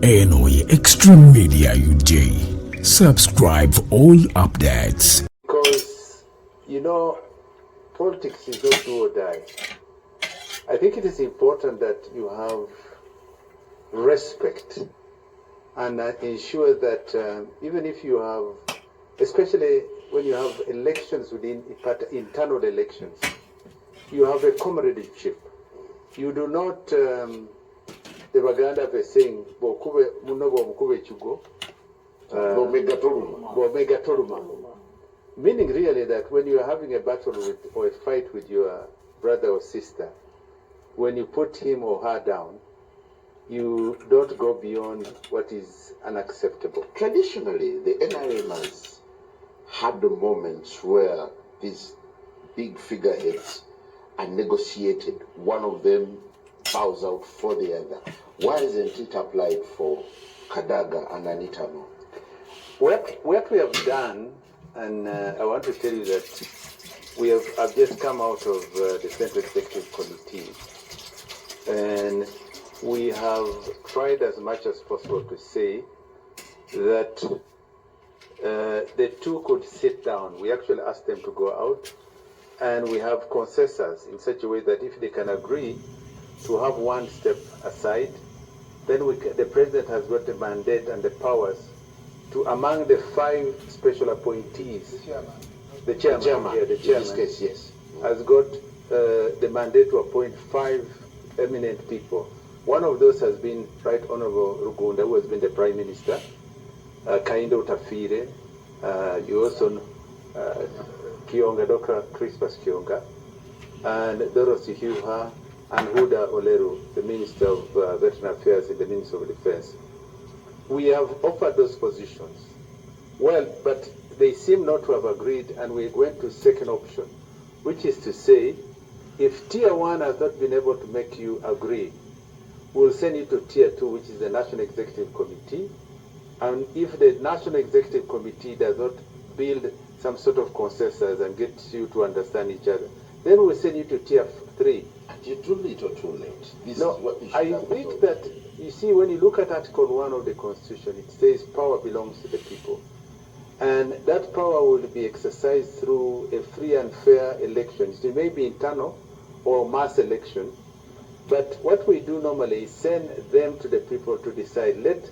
eno Extreme Media UJ. Subscribe for all updates. Because, politics is not do or die. I think it is important that you have respect and ensure that even if you have, especially when you have elections within internal elections, you have a comradeship. You do not, the Baganda were saying, meaning really that when you are having a battle with or a fight with your brother or sister, when you put him or her down, you don't go beyond what is unacceptable. Traditionally, the NRM has had the moments where these big figureheads are negotiated. One of them bows out for the other. Why isn't it applied for Kadaga and Anita? What we have done, and I want to tell you that I've just come out of the Central Executive Committee, and we have tried as much as possible to say that the two could sit down. We actually asked them to go out, and we have consensus in such a way that if they can agree to have one step aside, then the president has got the mandate and the powers to, among the 5 special appointees, the chairman, in this case, yes, has got the mandate to appoint 5 eminent people. One of those has been Right Honorable Rugunda, who has been the Prime Minister, Kaindo Tafire, you also Kionga, Dr. Crispus Kionga, and Dorothy Huha, and Huda Oleru, the Minister of Veteran Affairs in the Ministry of Defense. We have offered those positions. Well, but they seem not to have agreed, and we went to second option, which is to say, if Tier 1 has not been able to make you agree, we'll send you to Tier 2, which is the National Executive Committee. And if the National Executive Committee does not build some sort of consensus and get you to understand each other, then we'll send you to Tier 3. Are you too late or too late? I think that, you see, when you look at Article 1 of the Constitution, it says power belongs to the people. And that power will be exercised through a free and fair election. It may be internal or mass election. But what we do normally is send them to the people to decide. Let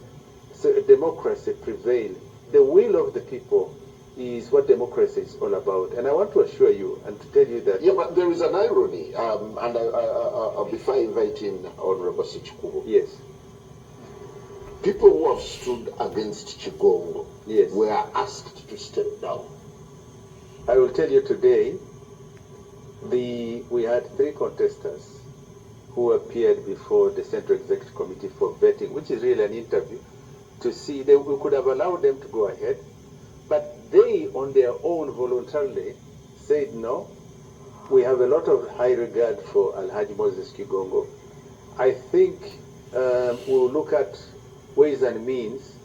democracy prevail. The will of the people is what democracy is all about. And I want to assure you and to tell you that... Yeah, but there is an irony. And before I invite in Honorable Sekikubo. Yes. People who have stood against Chigongo, yes, were asked to step down. I will tell you today, we had 3 contestants who appeared before the Central Executive Committee for vetting, which is really an interview, to see that we could have allowed them to go ahead, but they on their own voluntarily said no. We have a lot of high regard for Alhaji Moses Kigongo. I think we'll look at ways and means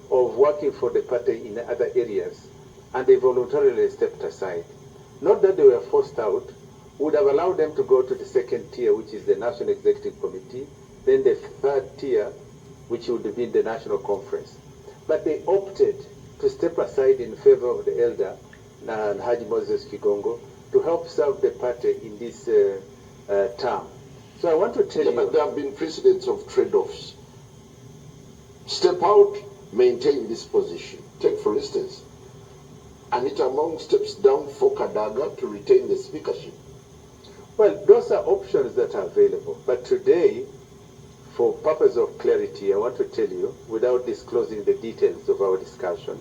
of working for the party in other areas, and they voluntarily stepped aside. Not that they were forced out. Would have allowed them to go to the second tier, which is the National Executive Committee, then the third tier, which would have been the National Conference. But they opted to step aside in favor of the elder, Alhaji Moses Kigongo, to help serve the party in this term. So I want to tell you... But there have been precedents of trade-offs. Step out, maintain this position. Take, for instance, Anita Among steps down for Kadaga to retain the speakership. Well, those are options that are available. But today, for purpose of clarity, I want to tell you, without disclosing the details of our discussion,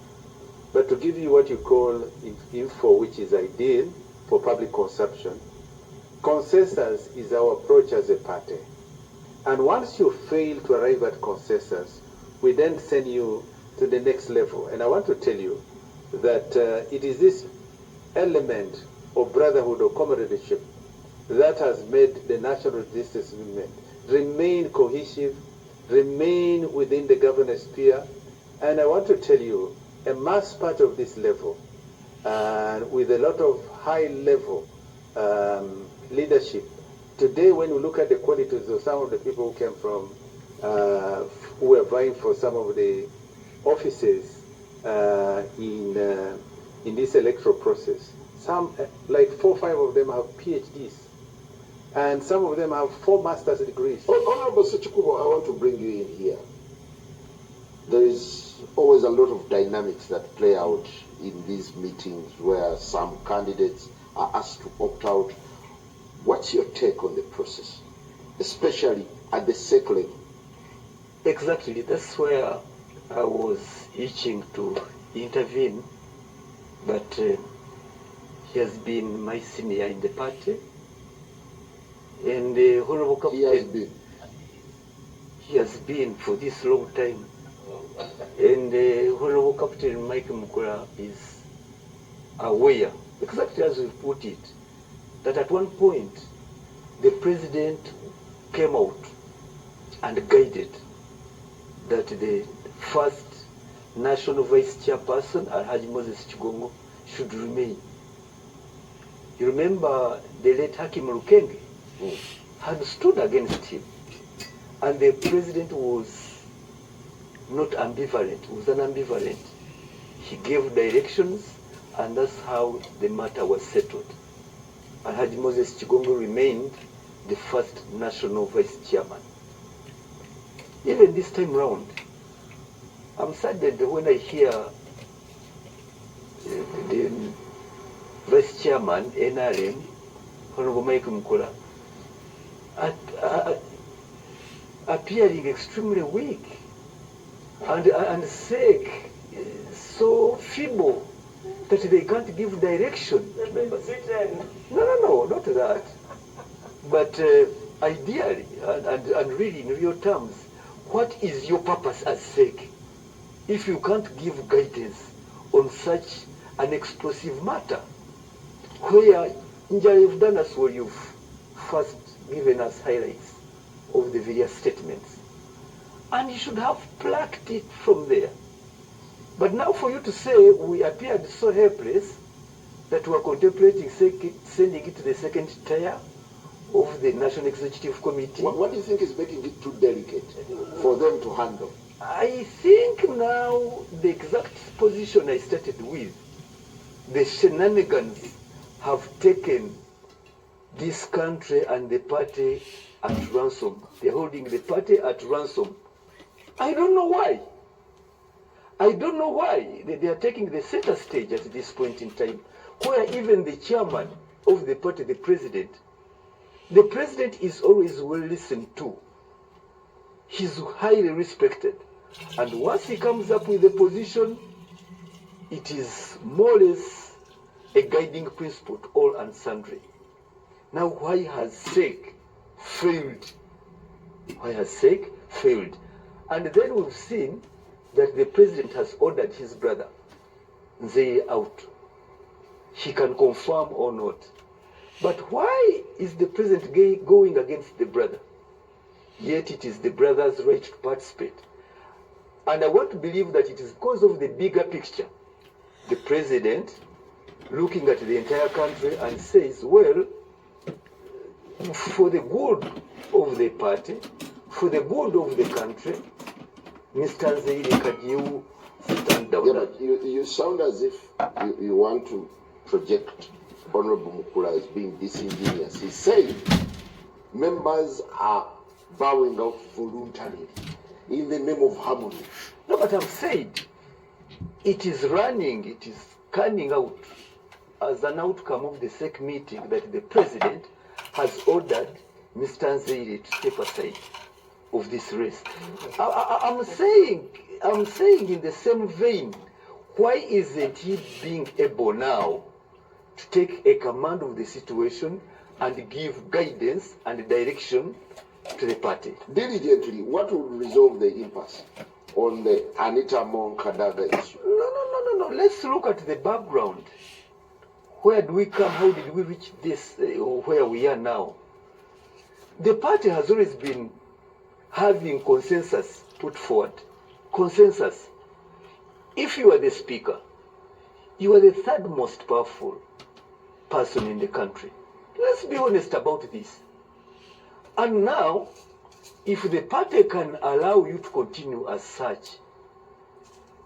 but to give you what you call info, which is ideal for public consumption, consensus is our approach as a party. And once you fail to arrive at consensus, we then send you to the next level. And I want to tell you that it is this element of brotherhood or comradeship that has made the national resistance movement remain cohesive, remain within the governance sphere. And I want to tell you, a mass part of this level, with a lot of high-level leadership. Today, when you look at the qualities of some of the people who came from who are vying for some of the offices in this electoral process. Some, like 4 or 5 of them have PhDs, and some of them have 4 master's degrees. Honorable Sekikubo, I want to bring you in here. There is always a lot of dynamics that play out in these meetings where some candidates are asked to opt out. What's your take on the process, especially at the SEC level? Exactly, that's where I was itching to intervene, but he has been my senior in the party, and the Honorable Captain, he has been for this long time, and the Honorable Capt.Mike Mukula is aware, exactly as we put it, that at one point the president came out and guided that the first national vice chairperson, Alhaji Moses Chigongo, should remain. You remember the late Hakim Rukenge had stood against him, and the president was not ambivalent, was unambivalent. He gave directions, and that's how the matter was settled. Alhaji Moses Chigongo remained the first national vice chairman. Even this time round, I'm saddened when I hear the vice chairman, NRM, Honorable Mike Mukula, appearing extremely weak and sick, so feeble that they can't give direction. No, not that. But ideally, and really in real terms, what is your purpose as SEC if you can't give guidance on such an explosive matter? Where you've done us where you've first given us highlights of the various statements. And you should have plucked it from there. But now for you to say we appeared so helpless that we are contemplating sending it to the second tier of the National Executive Committee. What do you think is making it too delicate for them to handle? I think now the exact position I started with, the shenanigans have taken this country and the party at ransom. They're holding the party at ransom. I don't know why. I don't know why they are taking the center stage at this point in time, where even the chairman of the party, the president is always well listened to. He's highly respected. And once he comes up with a position, it is more or less a guiding principle to all and sundry. Now, why has SEC failed? Why has SEC failed? And then we've seen that the president has ordered his brother, Nzeye, out. He can confirm or not. But why is the president going against the brother? Yet it is the brother's right to participate. And I want to believe that it is because of the bigger picture. The president looking at the entire country and says, well, for the good of the party, for the good of the country, Mr. Nzeye, can you stand down? Yeah, but you sound as if you want to project Honorable Mukula as being disingenuous. He's saying members are bowing out voluntarily in the name of harmony. No, but I've said it is running, it is coming out as an outcome of the SEC meeting that the president has ordered Mr. Nzeye to step aside of this race. I'm saying in the same vein, why isn't he being able now to take a command of the situation and give guidance and direction to the party? Diligently, what would resolve the impasse on the Anita Kadaga issue? No. Let's look at the background. Where do we come? How did we reach this, where we are now? The party has always been having consensus put forward. Consensus. If you are the speaker, you are the third most powerful person in the country. Let's be honest about this. And now, if the party can allow you to continue as such,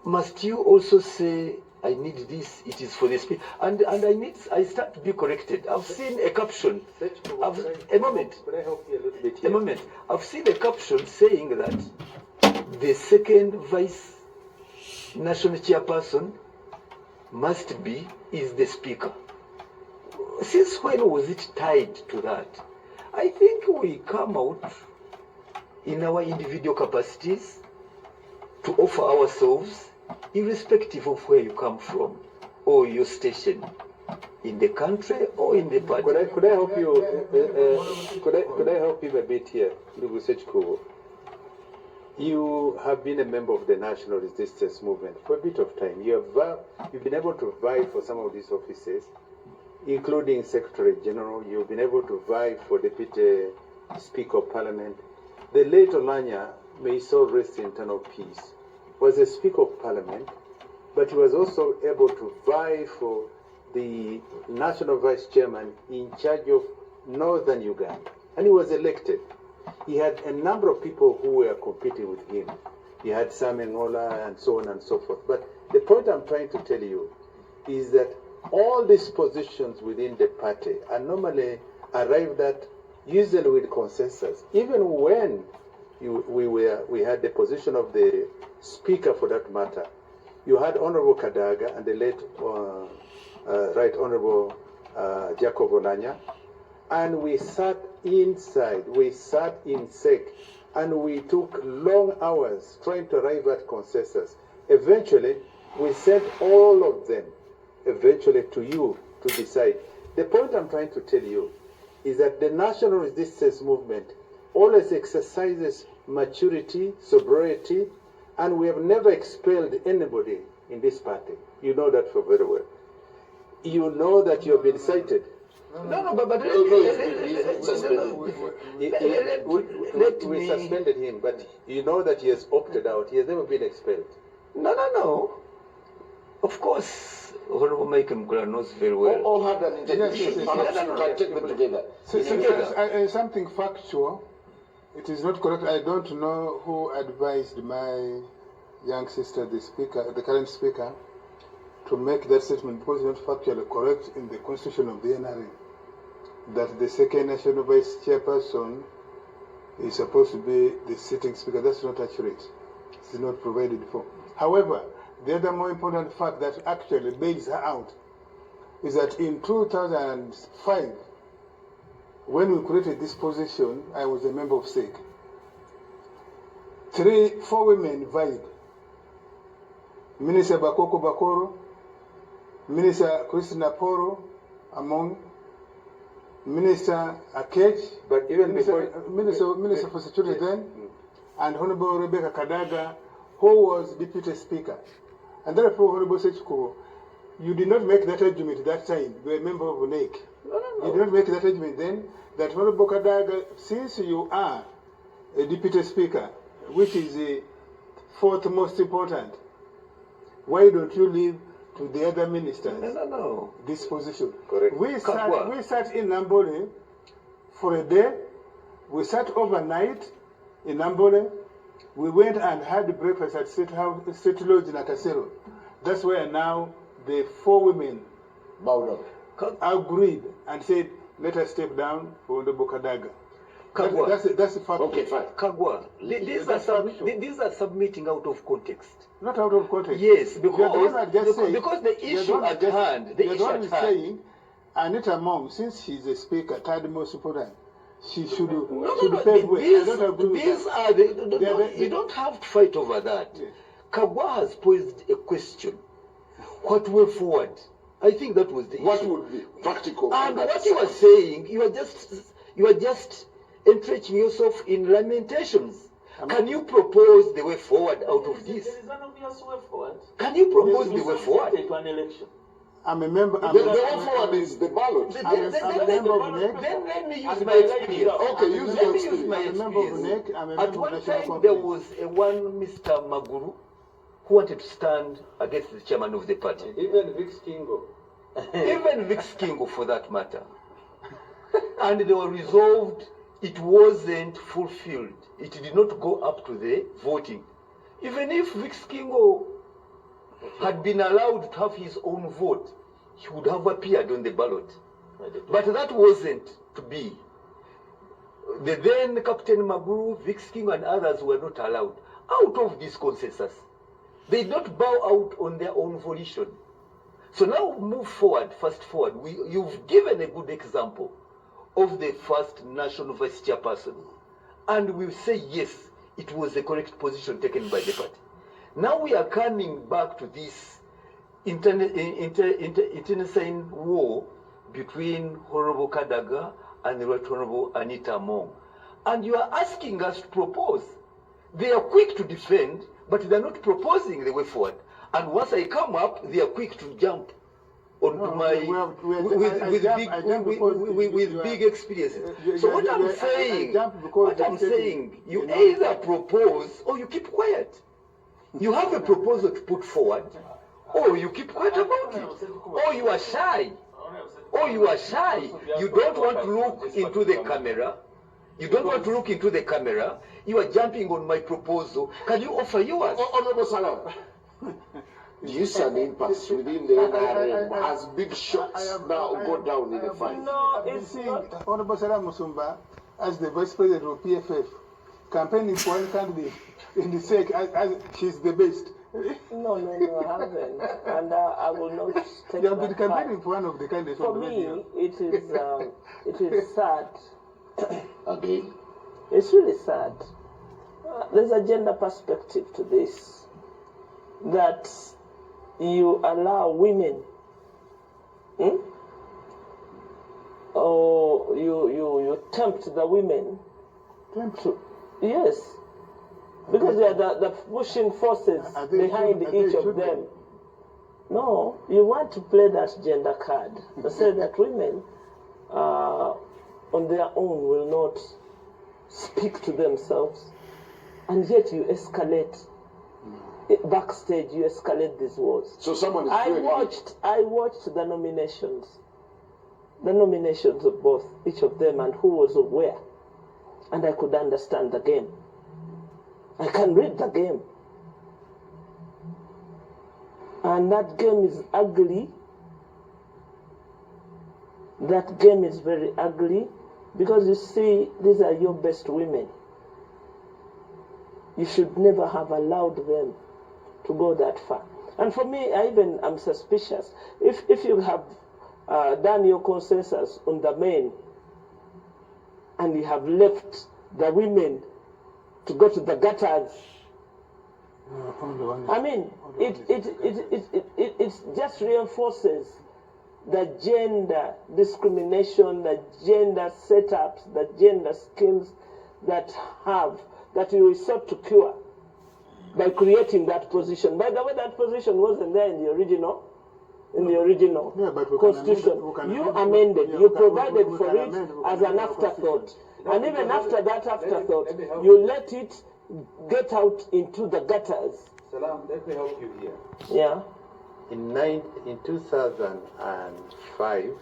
must you also say, I need this, it is for the speaker, and I start to be corrected. I've seen a caption. A moment. Could I help you a little bit A here? moment. I've seen a caption saying that the second vice national chairperson is the speaker. Since when was it tied to that? I think we come out in our individual capacities to offer ourselves, irrespective of where you come from or your station in the country or in the party. Could I help you? Could I help you a bit here, Sekikubo? You have been a member of the National Resistance Movement for a bit of time. You've been able to vie for some of these offices, including Secretary General. You've been able to vie for Deputy Speaker of Parliament. The late Olanya, may his soul rest in eternal peace, was a Speaker of Parliament, but he was also able to vie for the National Vice Chairman in charge of Northern Uganda, and he was elected. He had a number of people who were competing with him. He had Sam Ngola and so on and so forth. But the point I'm trying to tell you is that all these positions within the party are normally arrived at usually with consensus. Even when we had the position of the speaker, for that matter, you had Honorable Kadaga and the late Right Honorable Jacob Olanya, and we sat inside, we sat in SEC, and we took long hours trying to arrive at consensus. Eventually, we sent all of them eventually to you to decide. The point I'm trying to tell you is that the National Resistance Movement always exercises maturity, sobriety, and we have never expelled anybody in this party. You know that for very well. You know that you have been cited. We suspended him, but you know that he has opted out. He has never been expelled. No. Of course, Honorable Mike Mukula knows very well. All have an intention. Perhaps take them together. Something factual. It is not correct. I don't know who advised my young sister, the current speaker, to make that statement, because it's not factually correct in the constitution of the NRA, that the second national vice chairperson is supposed to be the sitting speaker. That's not accurate. It's not provided for. However, the other more important fact that actually bails her out is that in 2005, when we created this position, I was a member of SEC. 4 women vied. Minister Bakoko Bakoro, Minister Christina Poro, among Minister Akech, but even Minister for Security then, and Honorable Rebecca Kadaga, who was Deputy Speaker. And therefore, Honorable Sekikubo, you did not make that argument that time. You were a member of UNEC. No. You did not make that argument then, that Honorable Kadaga, since you are a Deputy Speaker, which is the 4th most important, why don't you leave to the other ministers this position? Correct. We sat in Nambole for a day. We sat overnight in Nambole. We went and had breakfast at State Lodge in Akasero. That's where now the 4 women Bowed up. Agreed and said, let us step down for the Bokadaga. That's a fact. Okay, fine. Kagwa, these are submitting out of context. Not out of context. Yes, because the issue at hand, saying Anita Mom, since she's a speaker, third most important, she should pave way. I don't agree with that. You don't have to fight over that. Yes. Kagwa has posed a question. What way forward? I think that was the issue. What would be practical? And what you are saying, you are just entrenching yourself in lamentations. Can you propose the way forward out of this? There is an obvious way forward. Can you propose the way forward? To an election. I'm a member. The way forward is the ballot. I'm a member of NEC. Then let me use my experience. Okay, use your experience. I'm a member of NEC. I'm a At member one of National time, there Conference. was one Mr. Maguru who wanted to stand against the chairman of the party. Even Vix Kingo. Even Vix Kingo, for that matter. And they were resolved it wasn't fulfilled. It did not go up to the voting. Even if Sekikubo had been allowed to have his own vote, he would have appeared on the ballot. But that wasn't to be. The then Captain Maguru, Sekikubo and others were not allowed out of this consensus. They did not bow out on their own volition. So now move forward, fast forward. You've given a good example of the first national vice chairperson. And we say, yes, it was the correct position taken by the party. Now we are coming back to this internecine war between Honorable Kadaga and the Right Honorable Anita. And you are asking us to propose. They are quick to defend, but they are not proposing the way forward. And once I come up, they are quick to jump onto with big experiences. So what I'm saying, you either propose or you keep quiet. You have a proposal to put forward, or you keep quiet about it, or you are shy. You don't want to look into the camera. You don't want to look into the camera. You are jumping on my proposal. Can you offer yours? Honorable Salam, do you see an impasse within the NRM as big shots now go down in the fight? No, it's not. Honorable Salam Musumba, as the vice president of PFF, campaigning for one candidate in the sake as she's the best. No, I haven't. And I will not take You have been that campaigning part. for one of the candidates. For me, it is sad. Again? It's really sad. There's a gender perspective to this. That you allow women, or you tempt the women to, yes, because they are the pushing forces behind each of them. No, you want to play that gender card. Say that women on their own will not speak to themselves, and yet you escalate. Backstage, you escalate these wars. So someone is I watched the nominations of both, each of them, and who was where, and I could understand the game. I can read the game, and that game is ugly. That game is very ugly, because you see, these are your best women. You should never have allowed them to go that far. And for me, I'm suspicious. If you have done your consensus on the men, and you have left the women to go to the gutters, I mean, it just reinforces the gender discrimination, the gender setups, the gender schemes that we sought to cure by creating that position. By the way, that position wasn't there in the original constitution. You amended, you provided for it as an afterthought. And even after that afterthought, you let it get out into the gutters. Salam, let me help you here. Yeah. In 2005,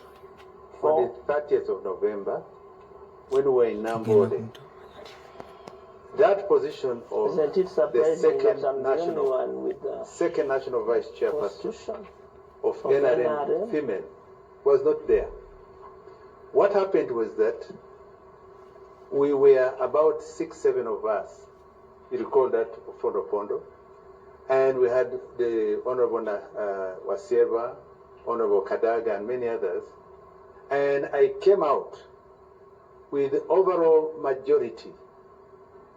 on the 30th of November, when we were in Nambole, that position of the second national vice chairperson of NRM female was not there. What happened was that we were about 6-7 of us. You recall that, Fondo, and we had the Honorable Wasieva, Honorable Kadaga, and many others. And I came out with the overall majority.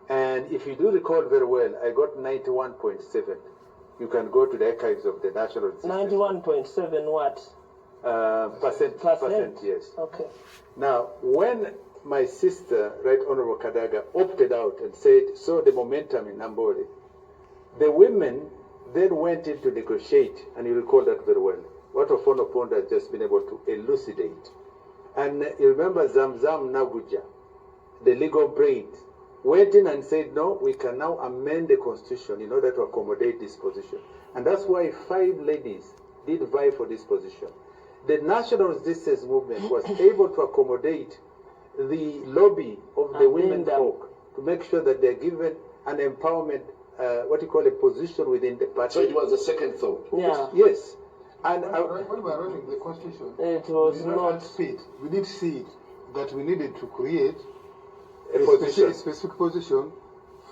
And if you do recall very well, I got 91.7. You can go to the archives of the National System. 91.7 what? Percent, yes. Okay. Now, when my sister, Right Honorable Kadaga, opted out and said, saw the momentum in Nambole, the women then went in to negotiate, and you recall that very well. What Ofono Ponda has just been able to elucidate. And you remember Zamzam Naguja, the legal brain, went in and said, no, we can now amend the constitution in order to accommodate this position. And that's why 5 ladies did vie for this position. The national resistance movement was able to accommodate the lobby of the women them. folk to make sure that they're given an empowerment, what you call a position within the party. So it was a second thought. Yeah. Yes. And when we were writing the constitution, it was we did not see it. We did see it that we needed to create a specific position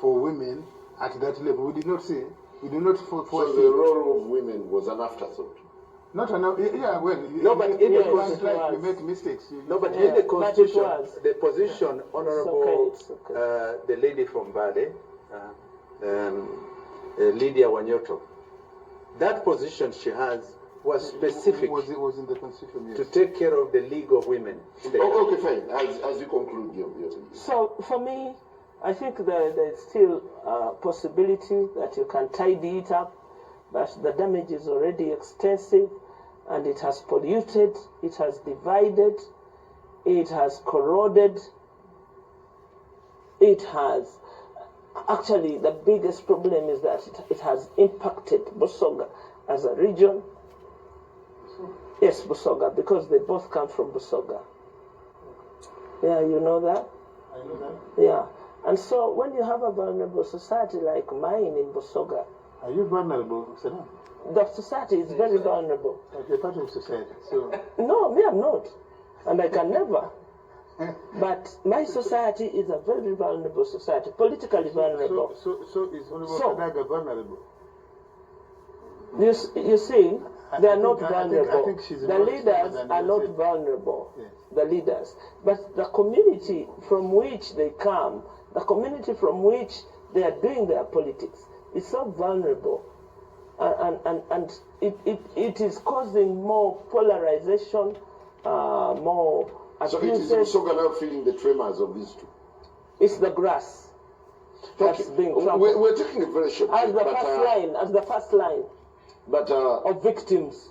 for women at that level. We did not see. We did not So the role of women was an afterthought. Not enough. Yeah, well. No, but in the constitution, we make mistakes. No, but in the constitution, was. the position, Honorable, It's okay. the lady from Bale, Lydia Wanyoto, that position she has was specific Was in the constitution, yes. to take care of the League of Women. In the Okay, fine. As you conclude your So for me, I think there's still a possibility that you can tidy it up, but the damage is already extensive, and it has polluted, it has divided, it has corroded, it has... Actually, the biggest problem is that it has impacted Busoga as a region. Yes, Busoga, because they both come from Busoga. Yeah, you know that? I know that. Yeah. And so when you have a vulnerable society like mine in Busoga, Are you vulnerable, Saddam? the society is very vulnerable. Like you're part of society, so... No, me, I'm not. And I can never. But my society is a very vulnerable society, politically vulnerable. So is Honorable Kadaga vulnerable? You see, they are not I vulnerable. think she's The more leaders than are you not said. vulnerable. Yes. The leaders. But the community from which they come, the community from which they are doing their politics, is so vulnerable. And it is causing more polarization, more So it is abuses. Busoga now feeling the tremors of these two. It's the grass that's being trampled. We're taking a very short As break, the first line but of victims.